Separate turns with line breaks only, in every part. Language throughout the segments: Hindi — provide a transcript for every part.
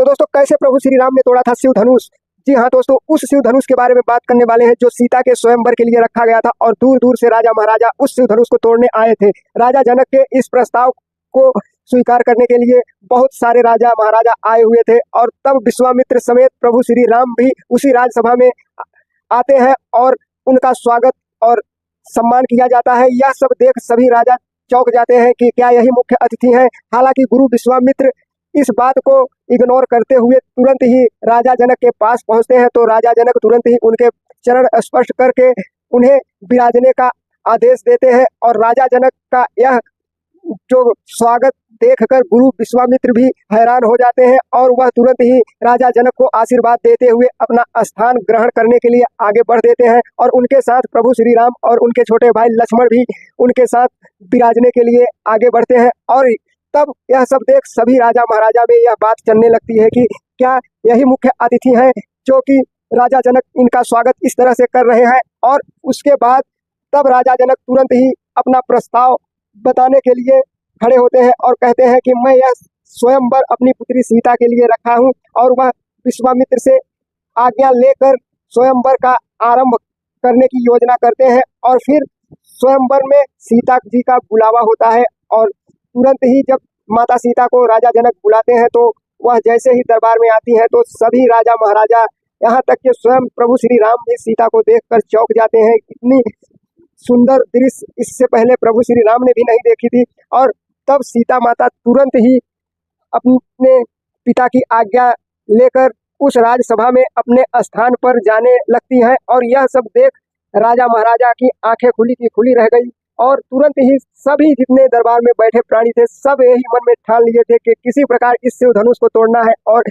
तो दोस्तों कैसे प्रभु श्री राम ने तोड़ा था शिव धनुष। जी हाँ दोस्तों, उस शिव धनुष के बारे में बात करने वाले हैं जो सीता के स्वयंवर के लिए रखा गया था और दूर दूर से राजा महाराजा उस शिव धनुष को तोड़ने आए थे। राजा जनक के इस प्रस्ताव को स्वीकार करने के लिए बहुत सारे राजा महाराजा आए हुए थे और तब विश्वामित्र समेत प्रभु श्री राम भी उसी राजसभा में आते हैं और उनका स्वागत और सम्मान किया जाता है। यह सब देख सभी राजा चौंक जाते हैं कि क्या यही मुख्य अतिथि हैं। हालांकि गुरु विश्वामित्र इस बात को इग्नोर करते हुए तुरंत ही राजा जनक के पास पहुंचते हैं, तो राजा जनक तुरंत ही उनके चरण स्पर्श करके उन्हें विराजने का आदेश देते हैं और राजा जनक का यह जो स्वागत देखकर गुरु विश्वामित्र भी हैरान हो जाते हैं और वह तुरंत ही राजा जनक को आशीर्वाद देते हुए अपना स्थान ग्रहण करने के लिए आगे बढ़ देते हैं और उनके साथ प्रभु श्री राम और उनके छोटे भाई लक्ष्मण भी उनके साथ विराजने के लिए आगे बढ़ते हैं। और तब यह सब देख सभी राजा महाराजा में यह बात चलने लगती है कि क्या यही मुख्य अतिथि हैं जो कि राजा जनक इनका स्वागत इस तरह से कर रहे हैं। और उसके बाद तब राजा जनक तुरंत ही अपना प्रस्ताव बताने के लिए खड़े होते हैं और कहते हैं कि मैं यह स्वयंवर अपनी पुत्री सीता के लिए रखा हूं और वह विश्वामित्र से आज्ञा लेकर स्वयंवर का आरंभ करने की योजना करते हैं। और फिर स्वयंवर में सीता जी का बुलावा होता है और तुरंत ही जब माता सीता को राजा जनक बुलाते हैं तो वह जैसे ही दरबार में आती हैं तो सभी राजा महाराजा यहाँ तक कि स्वयं प्रभु श्री राम भी सीता को देखकर चौंक जाते हैं। इतनी सुंदर दृश्य इससे पहले प्रभु श्री राम ने भी नहीं देखी थी। और तब सीता माता तुरंत ही अपने पिता की आज्ञा लेकर उस राजसभा में अपने स्थान पर जाने लगती हैं और यह सब देख राजा महाराजा की आंखें खुली की खुली रह गई और तुरंत ही सभी जितने दरबार में बैठे प्राणी थे सब यही मन में ठान लिए थे कि किसी प्रकार इस शिव धनुष को तोड़ना है और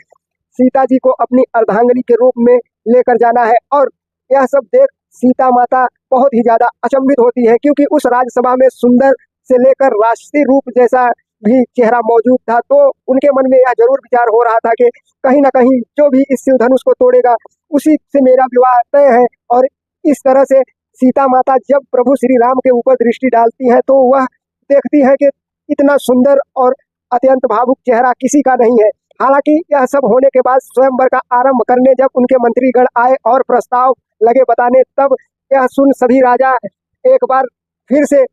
सीता जी को अपनी अर्धांगिनी के रूप में लेकर जाना है। और यह सब देख सीता माता बहुत ही ज्यादा अचंभित होती है क्योंकि उस राजसभा में सुंदर से लेकर राष्ट्रीय रूप जैसा भी चेहरा मौजूद था। तो उनके मन में यह जरूर विचार हो रहा था कि कहीं ना कहीं जो भी इस शिव धनुष को तोड़ेगा उसी से मेरा विवाह तय है। और इस तरह से सीता माता जब प्रभु श्री राम के ऊपर दृष्टि डालती है तो वह देखती है कि इतना सुंदर और अत्यंत भावुक चेहरा किसी का नहीं है। हालांकि यह सब होने के बाद स्वयंवर का आरंभ करने जब उनके मंत्रीगण आए और प्रस्ताव लगे बताने, तब यह सुन सभी राजा एक बार फिर से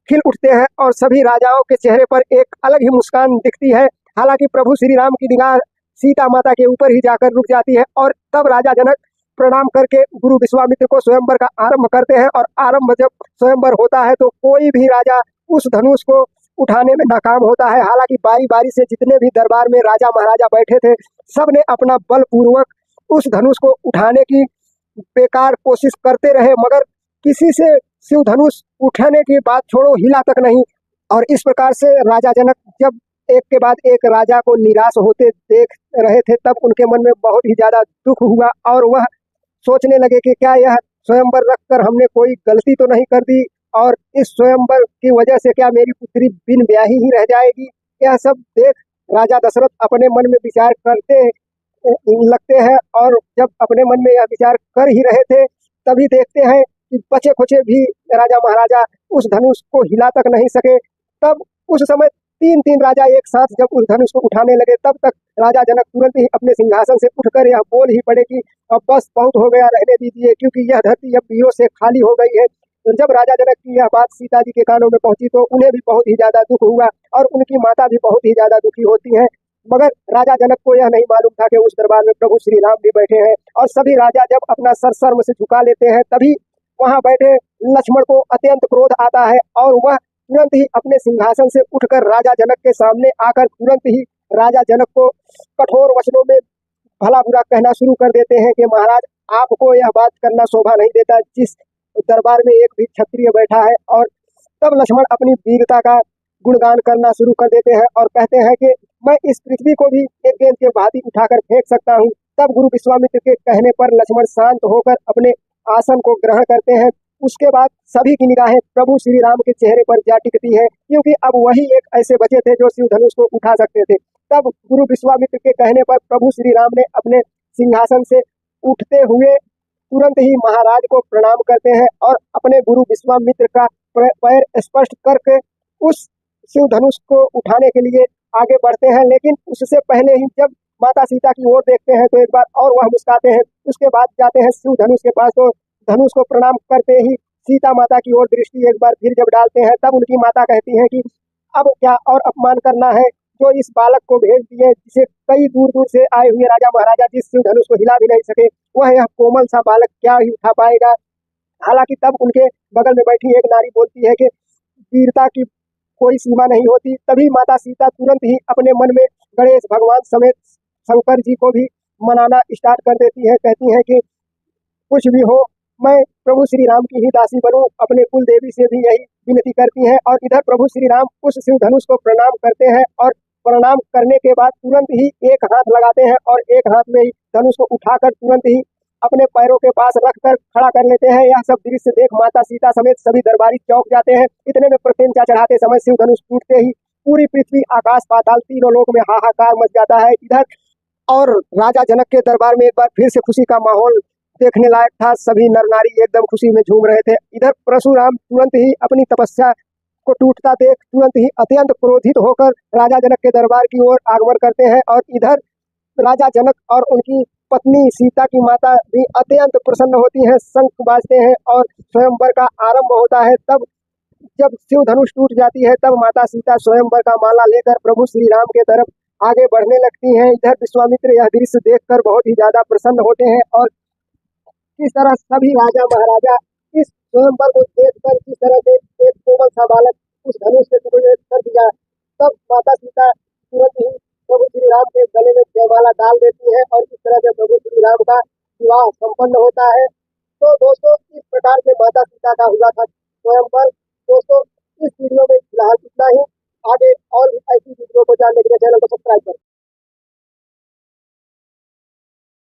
खिल उठते हैं और सभी राजाओं के चेहरे पर एक अलग ही मुस्कान दिखती है। हालांकि प्रभु श्री राम की निगाह सीता माता के ऊपर ही जाकर रुक जाती है और तब राजा जनक प्रणाम करके गुरु विश्वामित्र को स्वयंवर का आरंभ करते हैं। और आरंभ जब स्वयंवर होता है तो कोई भी राजा उस धनुष को उठाने में नाकाम होता है। हालांकि बारी बारी से जितने भी दरबार में राजा महाराजा बैठे थे सब ने अपना बलपूर्वक उस धनुष को उठाने की बेकार कोशिश करते रहे, मगर किसी से शिव धनुष उठाने की बात छोड़ो हिला तक नहीं। और इस प्रकार से राजा जनक जब एक के बाद एक राजा को निराश होते देख रहे थे तब उनके मन में बहुत ही ज्यादा दुख हुआ और वह सोचने लगे कि क्या यह स्वयंवर रखकर हमने कोई गलती तो नहीं कर दी और इस स्वयंवर की वजह से क्या मेरी पुत्री बिन ब्याही ही रह जाएगी। यह सब देख राजा दशरथ अपने मन में विचार करते लगते हैं और जब अपने मन में यह विचार कर ही रहे थे तभी देखते हैं कि बचे खुचे भी राजा महाराजा उस धनुष को हिला तक नहीं सके। तब उस समय तीन राजा एक साथ जब उस धनुष को उठाने लगे तब तक राजा जनक तुरंत ही अपने सिंहासन से उठकर यह बोल ही पड़े कि अब बस बहुत हो गया, रहने दीजिए, क्योंकि यह धरती अब वीरों से खाली हो गई है। तो जब राजा जनक की यह बात सीता जी के कानों में पहुंची तो उन्हें भी बहुत ही ज्यादा दुख हुआ और उनकी माता भी बहुत ही ज्यादा दुखी होती है। मगर राजा जनक को यह नहीं मालूम था कि उस दरबार में प्रभु श्री राम भी बैठे हैं और सभी राजा जब अपना सर शर्म से झुका लेते हैं तभी वहां बैठे लक्ष्मण को अत्यंत क्रोध आता है और वह तुरंत ही अपने सिंहासन से उठकर राजा जनक के सामने आकर तुरंत ही राजा जनक को कठोर वचनों में भला बुरा कहना शुरू कर देते हैं कि महाराज आपको यह बात करना शोभा नहीं देता जिस दरबार में एक भी क्षत्रिय बैठा है। और तब लक्ष्मण अपनी वीरता का गुणगान करना शुरू कर देते हैं और कहते हैं कि मैं इस पृथ्वी को भी एक गेंद के भांति उठाकर फेंक सकता हूँ। तब गुरु विश्वामित्र के कहने पर लक्ष्मण शांत होकर अपने आसन को ग्रहण करते हैं। उसके बाद सभी की निगाहें प्रभु श्री राम के चेहरे पर जा टिकती है क्योंकि अब वही एक ऐसे बचे थे जो शिव धनुष को उठा सकते थे। तब गुरु विश्वामित्र के कहने पर प्रभु श्री राम ने अपने सिंहासन से उठते हुए तुरंत ही महाराज को प्रणाम करते हैं और अपने गुरु विश्वामित्र का पैर स्पर्श करके उस शिव धनुष को उठाने के लिए आगे बढ़ते हैं। लेकिन उससे पहले ही जब माता सीता की ओर देखते हैं तो एक बार और वह मुस्काते हैं। उसके बाद जाते हैं शिव धनुष के पास, तो धनुष को प्रणाम करते ही सीता माता की ओर दृष्टि एक बार फिर जब डालते हैं, तब उनकी माता कहती हैं कि अब क्या और अपमान करना है, जो इस बालक को भेज दिए, जिसे कई दूर दूर से आए हुए राजा महाराजा जिस शिव धनुष को हिला भी नहीं सके, वह यह कोमल सा बालक क्या ही उठा पाएगा। हालांकि तब उनके बगल में बैठी एक नारी बोलती है कि वीरता की कोई सीमा नहीं होती। तभी माता सीता तुरंत ही अपने मन में गणेश भगवान समेत शंकर जी को भी मनाना स्टार्ट कर देती है। कहती है कि कुछ भी हो, मैं प्रभु श्री राम की ही दासी बनूं। अपने कुल देवी से भी यही विनती करती हैं। और इधर प्रभु श्री राम उस शिव धनुष को प्रणाम करते हैं और प्रणाम करने के बाद तुरंत ही एक हाथ लगाते हैं और एक हाथ में ही धनुष को उठाकर तुरंत ही अपने पैरों के पास रखकर खड़ा कर लेते हैं। यह सब दृश्य देख माता सीता समेत सभी दरबारी चौंक जाते हैं। इतने में प्रत्यंचा चढ़ाते समय शिव धनुष टूटते ही पूरी पृथ्वी, आकाश, पाताल तीनों लोक में हाहाकार मच जाता है। इधर और राजा जनक के दरबार में एक बार फिर से खुशी का माहौल देखने लायक था। सभी नर नारी एकदम खुशी में झूम रहे थे। इधर परशुराम तुरंत ही अपनी तपस्या को टूटता देख तुरंत ही अत्यंत क्रोधित होकर राजा जनक के दरबार की ओर आगमन करते हैं। और इधर राजा जनक और उनकी पत्नी सीता की माता भी अत्यंत प्रसन्न होती हैं, शंख बाजते हैं और स्वयंवर का आरंभ होता है। तब जब शिव धनुष टूट जाती है, तब माता सीता स्वयंवर का माला लेकर प्रभु श्री राम के तरफ आगे बढ़ने लगती हैं। इधर विश्वामित्र यह दृश्य देखकर बहुत ही ज्यादा प्रसन्न होते हैं और किस तरह सभी राजा महाराजा इस स्वयंवर को देखकर किस तरह से एक कोमल सा बालक उस धनुष से टुकड़े कर दिया, तब माता सीता तुरंत ही प्रभु श्री राम के गले में जयमाला डाल देती है और इस तरह से प्रभु श्री राम का विवाह संपन्न होता है। तो दोस्तों, इस प्रकार से माता सीता का हुआ था स्वयंवर। दोस्तों, इस वीडियो में फिलहाल इतना ही। आगे और भी ऐसी वीडियो को जानने के लिए चैनल को सब्सक्राइब करें।